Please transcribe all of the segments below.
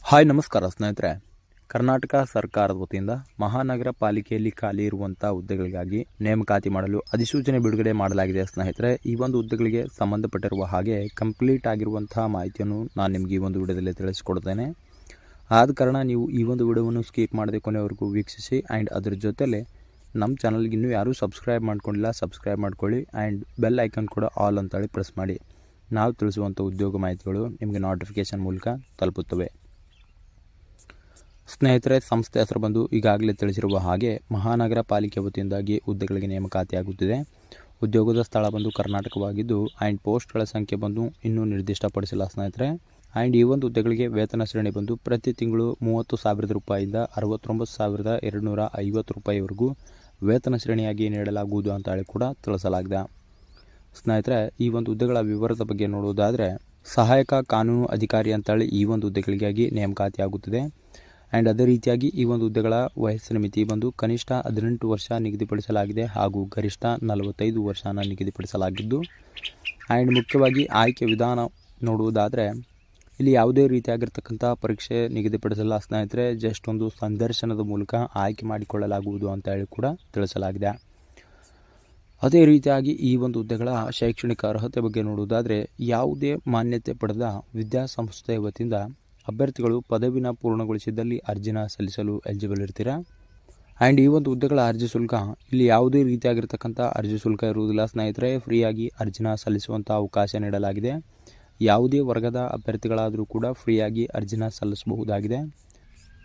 Hi ನಮಸ್ಕಾರ ಸ್ನೇಹಿತರೆ. ಕರ್ನಾಟಕ ಸರ್ಕಾರದ ವತಿಯಿಂದ ಮಹಾನಗರ ಪಾಲಿಕೆಯಲ್ಲಿ ಖಾಲಿ ಇರುವಂಥ ಹುದ್ದೆಗಳಿಗಾಗಿ ನೇಮಕಾತಿ ಮಾಡಲು ಅಧಿಸೂಚನೆ ಬಿಡುಗಡೆ ಮಾಡಲಾಗಿದೆ ಸ್ನೇಹಿತರೆ. ಈ ಒಂದು ಹುದ್ದೆಗಳಿಗೆ ಸಂಬಂಧಪಟ್ಟಿರುವ ಹಾಗೆ ಕಂಪ್ಲೀಟ್ ಆಗಿರುವಂತಹ ಮಾಹಿತಿಯನ್ನು ನಾನು ನಿಮಗೆ ಈ ಒಂದು ವಿಡಿಯೋದಲ್ಲಿ ತಿಳಿಸಿಕೊಡ್ತೇನೆ. ಆದ ಕಾರಣ ನೀವು ಈ ಒಂದು ವಿಡಿಯೋವನ್ನು ಸ್ಕಿಪ್ ಮಾಡದೆ ಕೊನೆವರೆಗೂ ವೀಕ್ಷಿಸಿ. ಆ್ಯಂಡ್ ಅದರ ಜೊತೆಲೆ ನಮ್ಮ ಚಾನಲ್ಗೆ ಇನ್ನೂ ಯಾರೂ ಸಬ್ಸ್ಕ್ರೈಬ್ ಮಾಡ್ಕೊಂಡಿಲ್ಲ, ಸಬ್ಸ್ಕ್ರೈಬ್ ಮಾಡ್ಕೊಳ್ಳಿ. ಆ್ಯಂಡ್ ಬೆಲ್ ಐಕನ್ ಕೂಡ ಆಲ್ ಅಂತೇಳಿ ಪ್ರೆಸ್ ಮಾಡಿ. ನಾವು ತಿಳಿಸುವಂಥ ಉದ್ಯೋಗ ಮಾಹಿತಿಗಳು ನಿಮಗೆ ನೋಟಿಫಿಕೇಷನ್ ಮೂಲಕ ತಲುಪುತ್ತವೆ. ಸ್ನೇಹಿತರೆ, ಸಂಸ್ಥೆ ಹೆಸರು ಬಂದು ಈಗಾಗಲೇ ತಿಳಿಸಿರುವ ಹಾಗೆ ಮಹಾನಗರ ಪಾಲಿಕೆ ವತಿಯಿಂದಾಗಿ ಹುದ್ದೆಗಳಿಗೆ ನೇಮಕಾತಿಯಾಗುತ್ತಿದೆ. ಉದ್ಯೋಗದ ಸ್ಥಳ ಬಂದು ಕರ್ನಾಟಕವಾಗಿದ್ದು ಆ್ಯಂಡ್ ಪೋಸ್ಟ್ಗಳ ಸಂಖ್ಯೆ ಬಂದು ಇನ್ನೂ ನಿರ್ದಿಷ್ಟಪಡಿಸಿಲ್ಲ ಸ್ನೇಹಿತರೆ. ಆ್ಯಂಡ್ ಈ ಒಂದು ಹುದ್ದೆಗಳಿಗೆ ವೇತನ ಶ್ರೇಣಿ ಬಂದು ಪ್ರತಿ ತಿಂಗಳು 30,000 ರೂಪಾಯಿಂದ 69,250 ರೂಪಾಯಿವರೆಗೂ ವೇತನ ಶ್ರೇಣಿಯಾಗಿ ನೀಡಲಾಗುವುದು ಅಂತ ಹೇಳಿ ಕೂಡ ತಿಳಿಸಲಾಗಿದೆ. ಸ್ನೇಹಿತರೆ, ಈ ಒಂದು ಹುದ್ದೆಗಳ ವಿವರದ ಬಗ್ಗೆ ನೋಡುವುದಾದರೆ ಸಹಾಯಕ ಕಾನೂನು ಅಧಿಕಾರಿ ಅಂತೇಳಿ ಈ ಒಂದು ಹುದ್ದೆಗಳಿಗಾಗಿ ನೇಮಕಾತಿಯಾಗುತ್ತದೆ. ಆ್ಯಂಡ್ ಅದೇ ರೀತಿಯಾಗಿ ಈ ಒಂದು ಹುದ್ದೆಗಳ ವಯಸ್ಸಿನ ಮಿತಿ ಬಂದು ಕನಿಷ್ಠ 18 ವರ್ಷ ನಿಗದಿಪಡಿಸಲಾಗಿದೆ ಹಾಗೂ ಗರಿಷ್ಠ 45 ವರ್ಷನ ನಿಗದಿಪಡಿಸಲಾಗಿದ್ದು, ಆ್ಯಂಡ್ ಮುಖ್ಯವಾಗಿ ಆಯ್ಕೆ ವಿಧಾನ ನೋಡುವುದಾದರೆ ಇಲ್ಲಿ ಯಾವುದೇ ರೀತಿಯಾಗಿರ್ತಕ್ಕಂಥ ಪರೀಕ್ಷೆ ನಿಗದಿಪಡಿಸಲ್ಲ ಸ್ನೇಹಿತರೆ. ಜಸ್ಟ್ ಒಂದು ಸಂದರ್ಶನದ ಮೂಲಕ ಆಯ್ಕೆ ಮಾಡಿಕೊಳ್ಳಲಾಗುವುದು ಅಂತ ಹೇಳಿ ಕೂಡ ತಿಳಿಸಲಾಗಿದೆ. ಅದೇ ರೀತಿಯಾಗಿ ಈ ಒಂದು ಹುದ್ದೆಗಳ ಶೈಕ್ಷಣಿಕ ಅರ್ಹತೆ ಬಗ್ಗೆ ನೋಡುವುದಾದರೆ ಯಾವುದೇ ಮಾನ್ಯತೆ ಪಡೆದ ವಿದ್ಯಾಸಂಸ್ಥೆಯ ವತಿಯಿಂದ ಅಭ್ಯರ್ಥಿಗಳು ಪದವಿನ ಪೂರ್ಣಗೊಳಿಸಿದ್ದಲ್ಲಿ ಅರ್ಜಿನ ಸಲ್ಲಿಸಲು ಎಲಿಜಿಬಲ್ ಇರ್ತೀರಾ. ಆ್ಯಂಡ್ ಈ ಒಂದು ಹುದ್ದೆಗಳ ಅರ್ಜಿ ಶುಲ್ಕ ಇಲ್ಲಿ ಯಾವುದೇ ರೀತಿಯಾಗಿರ್ತಕ್ಕಂಥ ಅರ್ಜಿ ಶುಲ್ಕ ಇರುವುದಿಲ್ಲ ಸ್ನೇಹಿತರೆ. ಫ್ರೀಯಾಗಿ ಅರ್ಜಿನ ಸಲ್ಲಿಸುವಂಥ ಅವಕಾಶ ನೀಡಲಾಗಿದೆ. ಯಾವುದೇ ವರ್ಗದ ಅಭ್ಯರ್ಥಿಗಳಾದರೂ ಕೂಡ ಫ್ರೀಯಾಗಿ ಅರ್ಜಿನ ಸಲ್ಲಿಸಬಹುದಾಗಿದೆ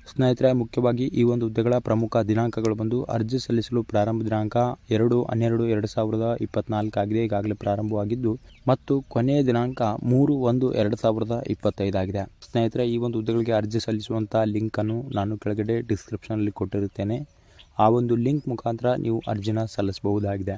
ಸ್ನೇಹಿತರೆ. ಮುಖ್ಯವಾಗಿ ಈ ಒಂದು ಹುದ್ದೆಗಳ ಪ್ರಮುಖ ದಿನಾಂಕಗಳು ಬಂದು ಅರ್ಜಿ ಸಲ್ಲಿಸಲು ಪ್ರಾರಂಭ ದಿನಾಂಕ 2/12/2024 ಆಗಿದೆ, ಈಗಾಗಲೇ ಪ್ರಾರಂಭವಾಗಿದ್ದು, ಮತ್ತು ಕೊನೆಯ ದಿನಾಂಕ 3/1/2025 ಆಗಿದೆ ಸ್ನೇಹಿತರೆ. ಈ ಒಂದು ಹುದ್ದೆಗಳಿಗೆ ಅರ್ಜಿ ಸಲ್ಲಿಸುವಂಥ ಲಿಂಕನ್ನು ನಾನು ಕೆಳಗಡೆ ಡಿಸ್ಕ್ರಿಪ್ಷನಲ್ಲಿ ಕೊಟ್ಟಿರುತ್ತೇನೆ. ಆ ಒಂದು ಲಿಂಕ್ ಮುಖಾಂತರ ನೀವು ಅರ್ಜಿನ ಸಲ್ಲಿಸಬಹುದಾಗಿದೆ.